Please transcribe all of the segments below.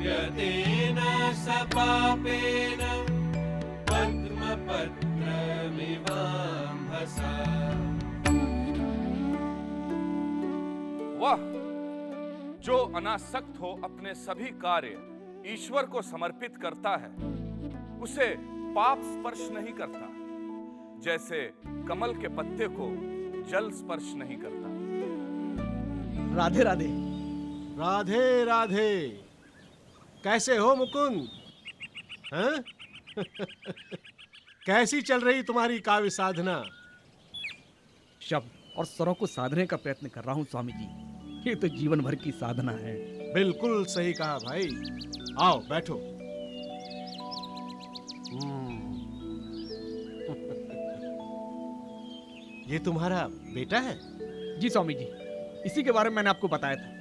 यतेन सपापेन पद्मपत्रमिवाम्भसा। वह जो अनासक्त हो अपने सभी कार्य ईश्वर को समर्पित करता है, उसे पाप स्पर्श नहीं करता, जैसे कमल के पत्ते को जल स्पर्श नहीं करता। राधे राधे। राधे राधे। कैसे हो मुकुंद? हैं? कैसी चल रही तुम्हारी काव्य साधना? शब्द और स्वरों को साधने का प्रयत्न कर रहा हूँ स्वामी जी। ये तो जीवन भर की साधना है। बिल्कुल सही कहा भाई। आओ बैठो। ये तुम्हारा बेटा है? जी स्वामी जी, इसी के बारे में मैंने आपको बताया था।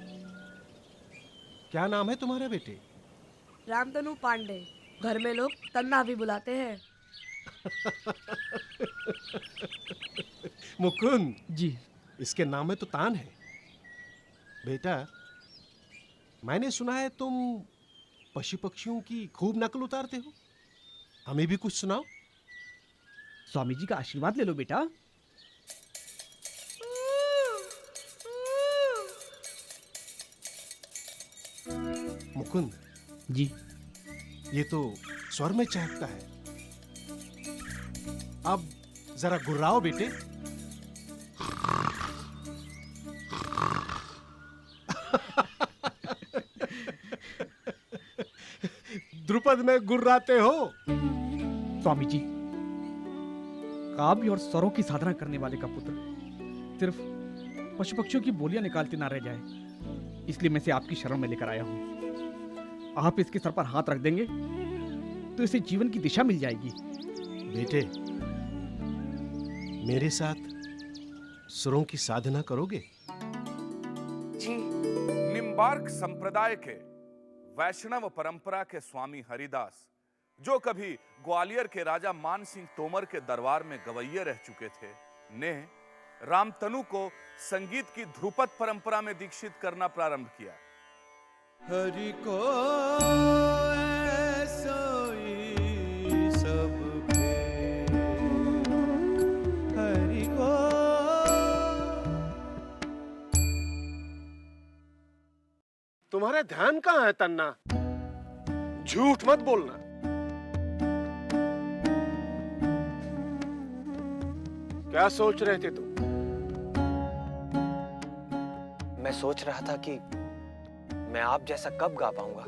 क्या नाम है तुम्हारे बेटे? रामतनु पांडे। घर में लोग तन्ना भी बुलाते हैं। मुकुंद जी। इसके नाम में तो तान है। बेटा, मैंने सुना है तुम पशु पक्षियों की खूब नकल उतारते हो। हमें भी कुछ सुनाओ। स्वामी जी का आशीर्वाद ले लो बेटा। मुकुंद जी। ये तो स्वर में चहकता है। अब जरा गुर्राओ बेटे। द्रुपद में गुर्राते हो। स्वामी जी, काव्य और स्वरों की साधना करने वाले का पुत्र सिर्फ पशु पक्षियों की बोलियां निकालते ना रह जाए, इसलिए मैं इसे आपकी शरण में लेकर आया हूं। आप इसके सर पर हाथ रख देंगे तो इसे जीवन की दिशा मिल जाएगी। बेटे, मेरे साथ सुरों की साधना करोगे? जी। निम्बार्क संप्रदाय के वैष्णव परंपरा के स्वामी हरिदास, जो कभी ग्वालियर के राजा मान सिंह तोमर के दरबार में गवैये रह चुके थे, ने रामतनु को संगीत की ध्रुपद परंपरा में दीक्षित करना प्रारंभ किया। हरि को ऐसोई सब भेद, हरि को। तुम्हारा ध्यान कहाँ है तन्ना? झूठ मत बोलना। क्या सोच रहे थे तुम? मैं सोच रहा था कि मैं आप जैसा कब गा पाऊंगा।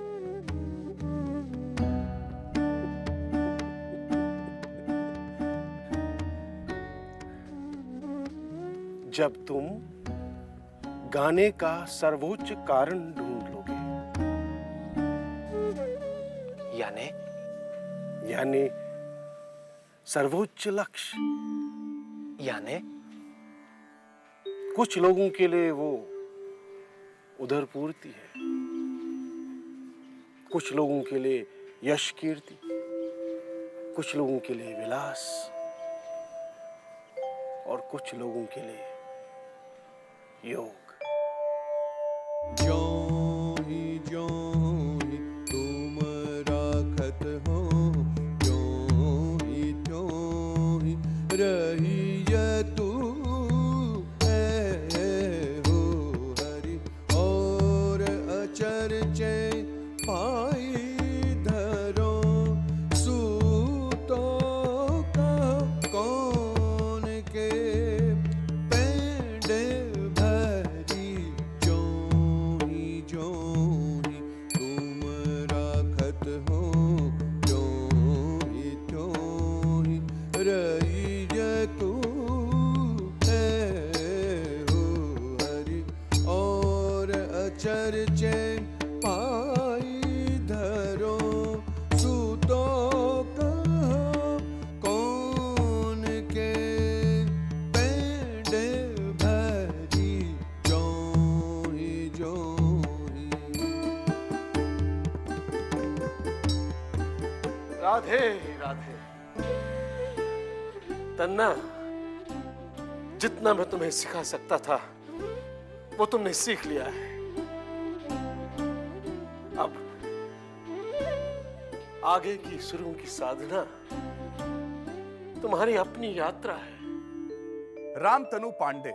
जब तुम गाने का सर्वोच्च कारण ढूंढ लोगे। यानी सर्वोच्च लक्ष्य। यानी कुछ लोगों के लिए वो उदर पूर्ति है, कुछ लोगों के लिए यश कीर्ति, कुछ लोगों के लिए विलास, और कुछ लोगों के लिए योग। ज्यों ही तुम राखत हो, त्यों ही रहिय तू है हो हरि। और अचरजे पाई धरो, सूतो का कौन के पेंडे भरी। ज्यों ही तुम राखत हो, त्यों ही रहिय तू है हो हरि। और अचरजे पाई धरो, सूतो कहाँ कौन के पेंडे भरी। ज्यों ही राधे राधे। तन्ना, जितना मैं तुम्हें सिखा सकता था वो तुमने सीख लिया है। आगे की सुरों की साधना तुम्हारी अपनी यात्रा है। रामतनु पांडे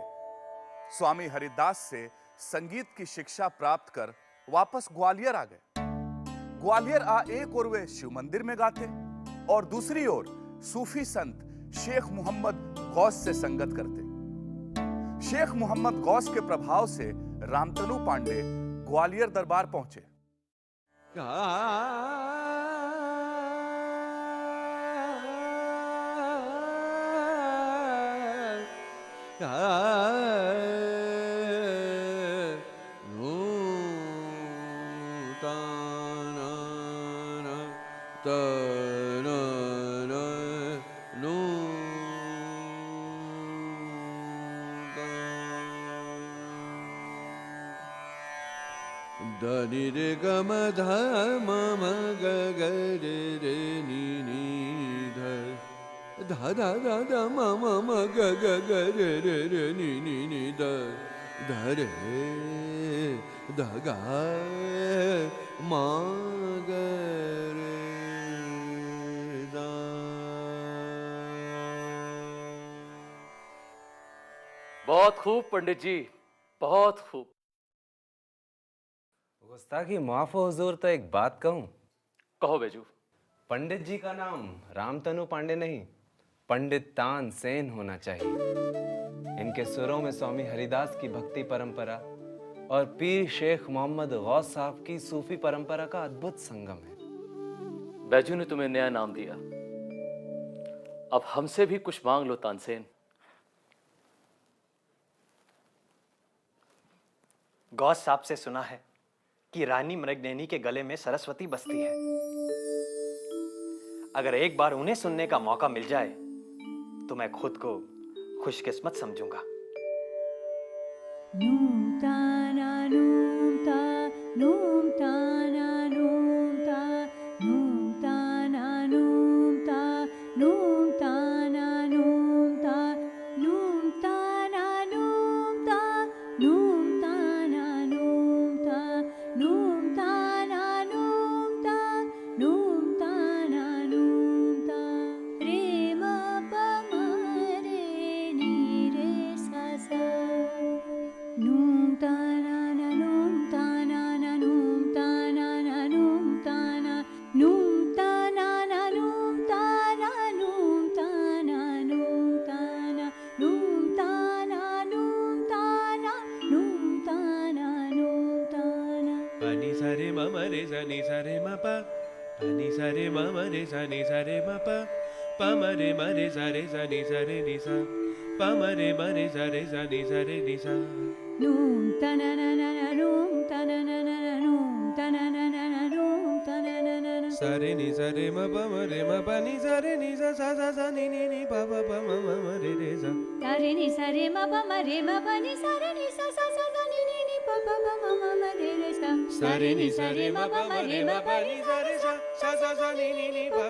स्वामी हरिदास से संगीत की शिक्षा प्राप्त कर वापस ग्वालियर आ गए। ग्वालियर एक ओर वे शिव मंदिर में गाते और दूसरी ओर सूफी संत शेख मोहम्मद गौस से संगत करते। शेख मोहम्मद गौस के प्रभाव से रामतनु पांडे ग्वालियर दरबार पहुंचे। धनि रे ग म ध म म ग ग रे रे नि नि ध ध ध ध ध म म म ग ग ग रे रे रे नि नि नि ध ध रे ध ग म ग रे ध। बहुत खूब पंडित जी, बहुत खूब। गुस्ताखी माफ हो हुजूर, तो एक बात कहूं? कहो बेजू। पंडित जी का नाम रामतनु पांडे नहीं, पंडित तानसेन होना चाहिए। इनके सुरों में स्वामी हरिदास की भक्ति परंपरा और पीर शेख मोहम्मद गौस साहब की सूफी परंपरा का अद्भुत संगम है। बैजू ने तुम्हें नया नाम दिया, अब हमसे भी कुछ मांग लो तानसेन। गौस साहब से सुना है कि रानी मृगनयनी के गले में सरस्वती बसती है। अगर एक बार उन्हें सुनने का मौका मिल जाए तो मैं खुद को खुशकिस्मत समझूंगा। नूम ताना नूम ता नूम ताना नूम ता नूम ताना नूम ता नूम ताना नूम ता नूम ताना नूम ता नूम ताना नूम ता नूम ताना नूम ता नूम ताना नूम ता रे म प म रे नि रे सा सा नूम ताना ना नूम ताना ना नूम ताना ना नूम ताना नूम ताना ना नूम ताना नूम ताना नूम ताना नूम ताना नूम ताना नूम ताना नूम ताना। pani sa re ma ma re sa ni sa re ma pa pani sa re ma ma re sa ni sa re ma pa ma re sa re sa ni sa re ni sa pa ma re sa re sa ni sa re ni sa नूम ताना ना ना ना नूम ताना ना ना ना नूम ताना ना ना ना नूम ताना ना ना ना sa re ni sa re ma pa ni sa re ni sa sa ni ni ni pa ma ma re re sa तारे नि सा रे मा पा मा रे मा पा नि सा रे नि सा सा सा सा नि नि नि पा पा मा मा मा रे रे सा sa re ni sa re ma pa रे ma pa ni sa re sa ni ni ni pa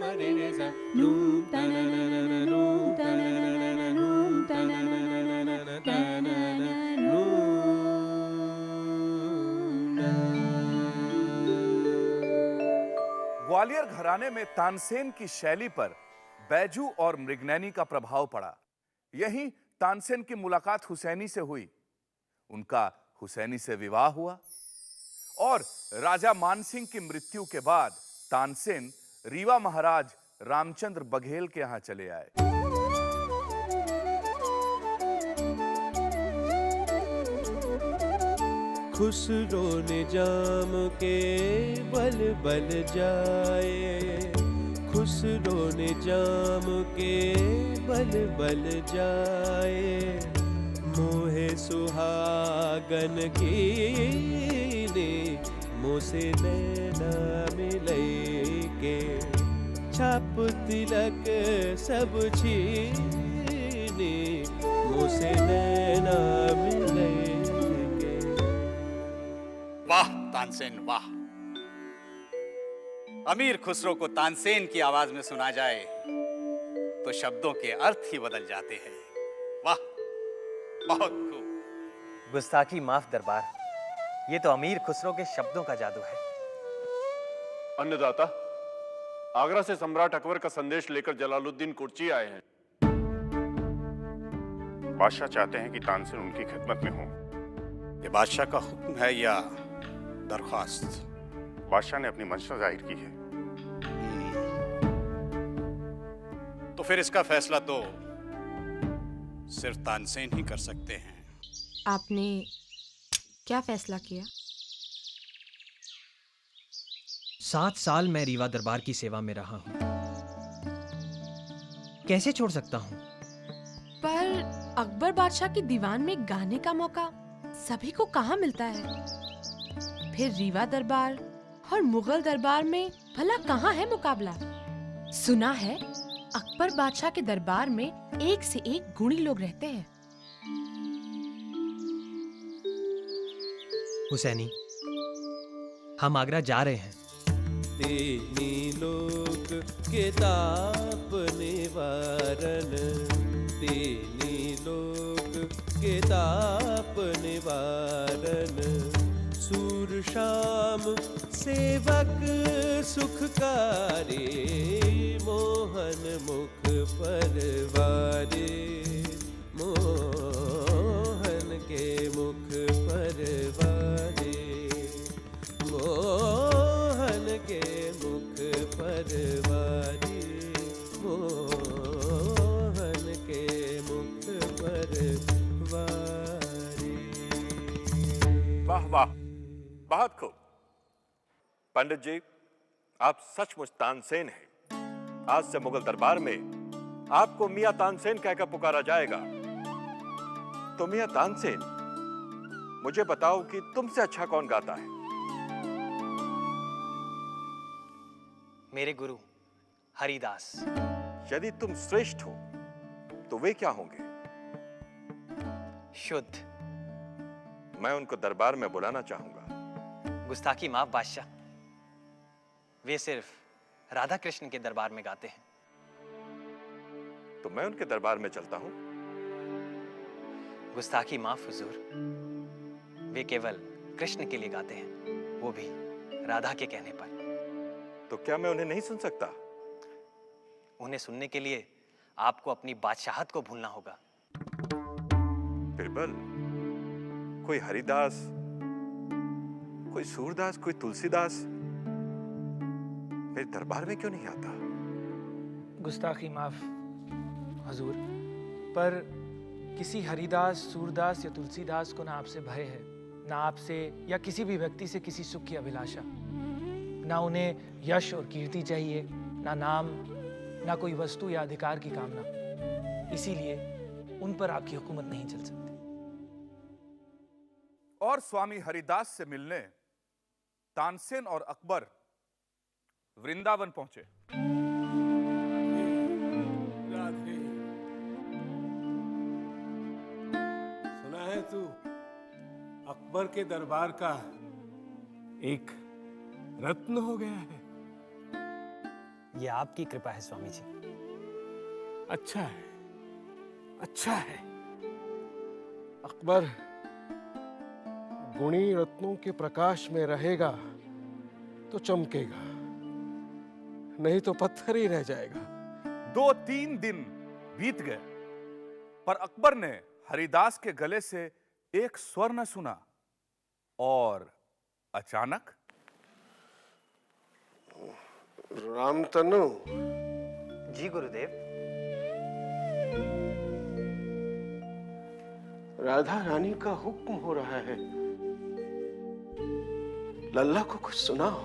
ma re re sa नूम ताना ना ना ना नूम ताना ना ना ना नूम ताना ना ना ना ना ताना ना ग्वालियर घराने में तानसेन की शैली पर बैजू और मृगनयनी का प्रभाव पड़ा। यहीं तानसेन की मुलाकात हुसैनी से हुई, उनका हुसैनी से विवाह हुआ और राजा मानसिंह की मृत्यु के बाद तानसेन रीवा महाराज रामचंद्र बघेल के यहां चले आए। खुसरो ने जाम के बल बल जाए खुसरो ने जाम के बल बल जाए मोहे सुहागन की ने मोसे नैना मिले के छाप तिलक सब छीने मोसे नैना मिले के। वाह तानसेन वाह। अमीर खुसरो को तानसेन की आवाज में सुना जाए तो शब्दों के अर्थ ही बदल जाते हैं। वाह, बहुत खूब। गुस्ताखी माफ दरबार, ये तो अमीर खुसरो के शब्दों का जादू है। अन्नदाता, आगरा से सम्राट अकबर का संदेश लेकर जलालुद्दीन कुर्ची आए हैं। बादशाह चाहते हैं कि तानसेन उनकी खिदमत में हो। ये बादशाह का हुक्म है या दरख्वास्त? बादशाह ने अपनी मंशा जाहिर की है। तो फिर इसका फैसला तो सिर्फ तानसेन ही कर सकते हैं। आपने क्या फैसला किया? 7 साल मैं रीवा दरबार की सेवा में रहा हूं, कैसे छोड़ सकता हूं? पर अकबर बादशाह की दीवान में गाने का मौका सभी को कहाँ मिलता है? फिर रीवा दरबार और मुगल दरबार में भला कहाँ है मुकाबला? सुना है अकबर बादशाह के दरबार में एक से एक गुणी लोग रहते हैं। हुसैनी, हम आगरा जा रहे हैं। तेनी लोक के ताप निवारण, तेनी लोक के ताप निवारण, सूर शाम सेवक सुखकारी, मोहन मुख परवारे, मोहन के मुख परवारे, मोहन के मुख परवारे, मोहन के मुख परवारे। वाह वाह, बहुत खूब। पंडित जी, आप सचमुच तानसेन हैं। आज से मुगल दरबार में आपको मियां तानसेन कहकर पुकारा जाएगा। तो मियां तानसेन, मुझे बताओ कि तुमसे अच्छा कौन गाता है? मेरे गुरु हरिदास। यदि तुम श्रेष्ठ हो तो वे क्या होंगे? शुद्ध। मैं उनको दरबार में बुलाना चाहूंगा। गुस्ताखी माफ बादशाह, वे सिर्फ राधा कृष्ण के दरबार में गाते हैं। तो मैं उनके दरबार में चलता हूं। गुस्ताखी माफ हुजूर, वे केवल कृष्ण के लिए गाते हैं, वो भी राधा के कहने पर। तो क्या मैं उन्हें नहीं सुन सकता? उन्हें सुनने के लिए आपको अपनी बादशाहत को भूलना होगा। बिरबल, कोई हरिदास, कोई सूरदास, कोई तुलसीदास मेरे दरबार में क्यों नहीं आता? गुस्ताखी माफ हजूर, पर किसी हरिदास, सूरदास या तुलसीदास को ना आपसे भय है, ना आपसे या किसी भी व्यक्ति से किसी सुख की अभिलाषा। ना उन्हें यश और कीर्ति चाहिए, ना नाम, ना कोई वस्तु या अधिकार की कामना। इसीलिए उन पर आपकी हुकूमत नहीं चल सकती। और स्वामी हरिदास से मिलने तानसेन और अकबर वृंदावन पहुंचे। राधे, सुना है तू अकबर के दरबार का एक रत्न हो गया है? ये आपकी कृपा है स्वामी जी। अच्छा है, अच्छा है। अकबर गुणी रत्नों के प्रकाश में रहेगा तो चमकेगा, नहीं तो पत्थर ही रह जाएगा। 2-3 दिन बीत गए, पर अकबर ने हरिदास के गले से एक स्वर न सुना और अचानक रामतनु। जी गुरुदेव। राधा रानी का हुक्म हो रहा है, लल्ला को कुछ सुनाओ।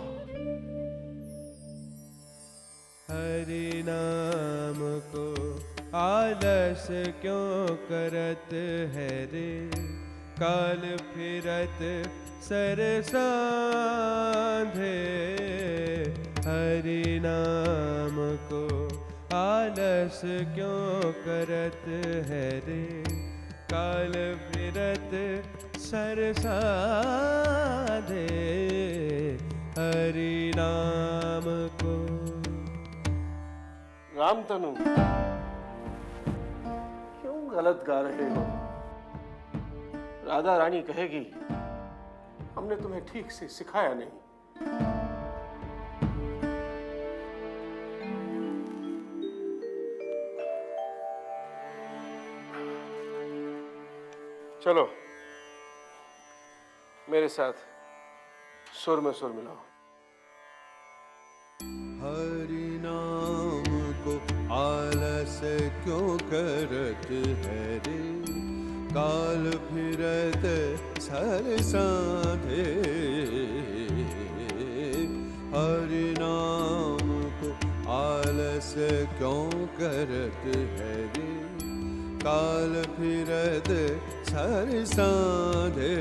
हरि नाम को आलस क्यों करत है रे, काल फिरत सर सांधे। हरि नाम को आलस क्यों करत है रे, काल फिरत सर सांधे। हरि नाम को। रामतनु, क्यों गलत गा रहे हो? राधा रानी कहेगी हमने तुम्हें ठीक से सिखाया नहीं। चलो मेरे साथ सुर में सुर मिलाओ। हरि नाम को आलस क्यों करत है रे, काल फिरत सर साधे। हरि नाम को आलस क्यों करत है रे, काल फिरत सर साधे।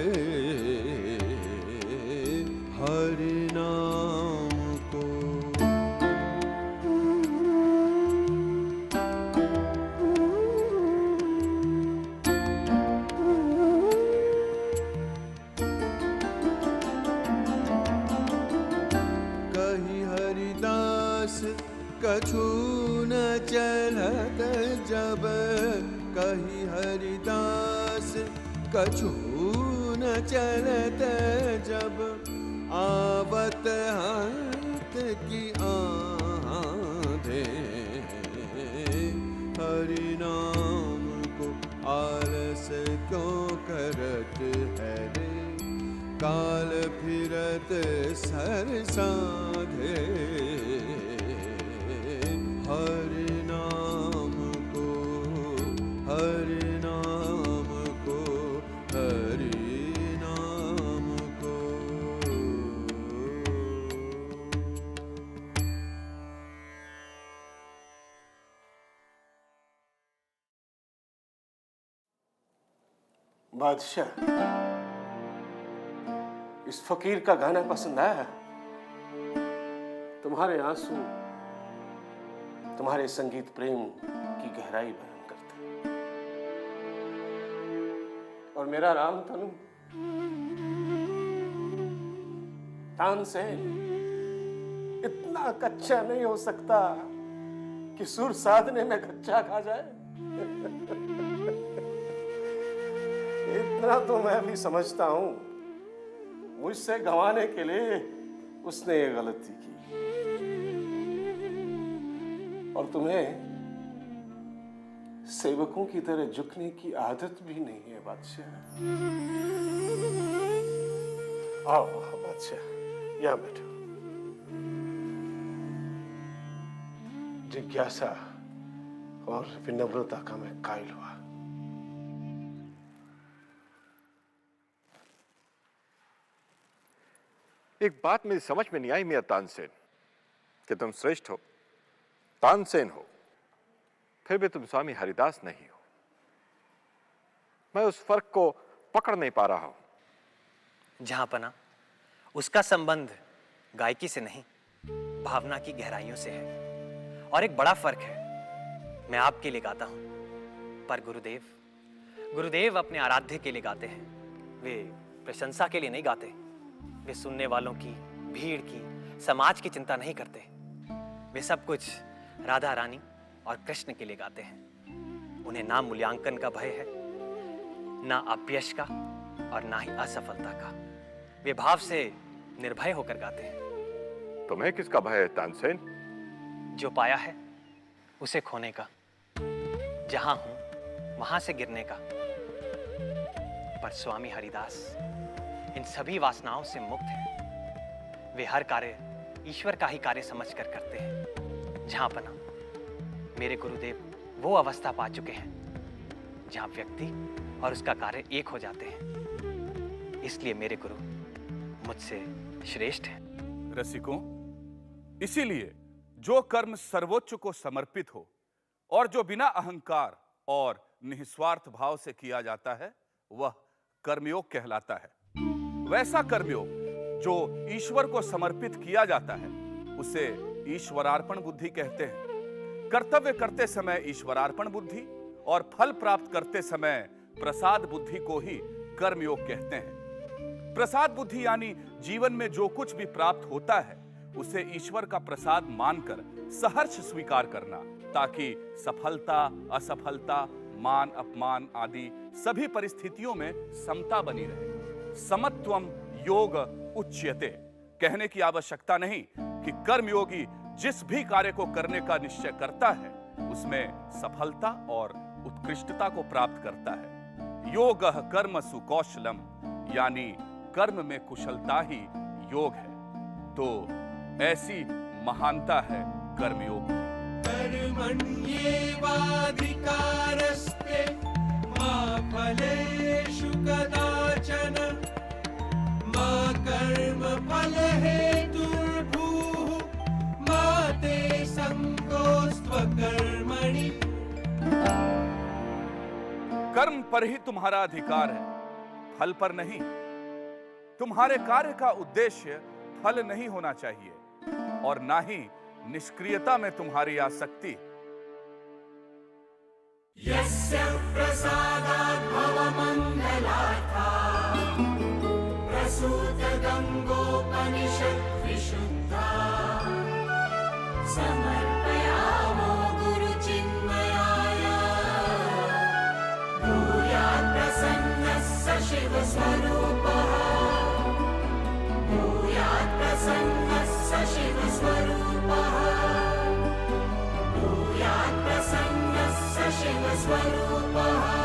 हरि नाम को कही हरिदास कछु न चलत जब, कही हरिदास कछु न चलत जब, आवत हंत की आंधे। हरि नाम को आलस क्यों करत है रे, काल फिरत सर साधे। हरि नाम को, हरि नाम को, हरि नाम को। बादशाह, इस फकीर का गाना पसंद आया? तुम्हारे आंसू तुम्हारे संगीत प्रेम की गहराई बयान करते हैं, और मेरा रामतनु तानसेन इतना कच्चा नहीं हो सकता कि सुर साधने में कच्चा खा जाए। इतना तो मैं भी समझता हूं, मुझसे गंवाने के लिए उसने ये गलती की, और तुम्हें सेवकों की तरह झुकने की आदत भी नहीं है बादशाह। आओ बादशाह, यहां बैठो। जिज्ञासा और विनम्रता का मैं कायल हुआ। एक बात मेरी समझ में नहीं आई मियां तानसेन, कि तुम श्रेष्ठ हो, तानसेन हो, फिर भी तुम स्वामी हरिदास नहीं हो। मैं उस फर्क को पकड़ नहीं पा रहा हूं। जहांपना उसका संबंध गायकी से नहीं, भावना की गहराइयों से है, और एक बड़ा फर्क है। मैं आपके लिए गाता हूं, पर गुरुदेव अपने आराध्य के लिए गाते हैं। वे प्रशंसा के लिए नहीं गाते, वे सुनने वालों की, भीड़ की, समाज की चिंता नहीं करते। वे सब कुछ राधा रानी और कृष्ण के लिए गाते हैं। उन्हें ना मूल्यांकन का भय है, ना अपयश का, और ना ही असफलता का। वे भाव से निर्भय होकर गाते हैं। तुम्हें किसका भय है तानसेन? जो पाया है उसे खोने का, जहां हूं वहां से गिरने का। पर स्वामी हरिदास इन सभी वासनाओं से मुक्त हैं। वे हर कार्य ईश्वर का ही कार्य समझकर करते हैं। जहांपना मेरे गुरुदेव वो अवस्था पा चुके हैं जहां व्यक्ति और उसका कार्य एक हो जाते हैं। इसलिए मेरे गुरु मुझसे श्रेष्ठ हैं। रसिकों, इसीलिए जो कर्म सर्वोच्च को समर्पित हो और जो बिना अहंकार और निस्वार्थ भाव से किया जाता है, वह कर्मयोग कहलाता है। वैसा कर्मयोग जो ईश्वर को समर्पित किया जाता है, उसे ईश्वरार्पण बुद्धि कहते हैं। कर्तव्य करते समय ईश्वरार्पण बुद्धि और फल प्राप्त करते समय प्रसाद बुद्धि को ही कर्मयोग कहते हैं। प्रसाद बुद्धि यानी जीवन में जो कुछ भी प्राप्त होता है उसे ईश्वर का प्रसाद मानकर सहर्ष स्वीकार करना, ताकि सफलता, असफलता, मान अपमान आदि सभी परिस्थितियों में समता बनी रहे। समत्वम योग उच्यते। कहने की आवश्यकता नहीं कि कर्मयोगी जिस भी कार्य को करने का निश्चय करता है उसमें सफलता और उत्कृष्टता को प्राप्त करता है। योगः कर्मसु कौशलम, यानी कर्म में कुशलता ही योग है। तो ऐसी महानता है कर्मयोग की। कर्मण्येवाधिकारस्ते मा फलेषु कदाचन मा कर्मफलहेतुर्भूः मा ते संकोस्त्वकर्मणि। कर्म पर ही तुम्हारा अधिकार है, फल पर नहीं। तुम्हारे कार्य का उद्देश्य फल नहीं होना चाहिए और ना ही निष्क्रियता में तुम्हारी आसक्ति। यस्य प्रसादात् भवमङ्गलार्था प्रसूत गङ्गोपनिषत् विशुद्धा समर्पयामो गुरुचिन्मयाय भूयात् प्रसन्नः स शिवस्वरूपः भूयात् प्रसन्नः स शिवस्वरूपः भूयात् प्रसन्नः स शिवस्वरूपः।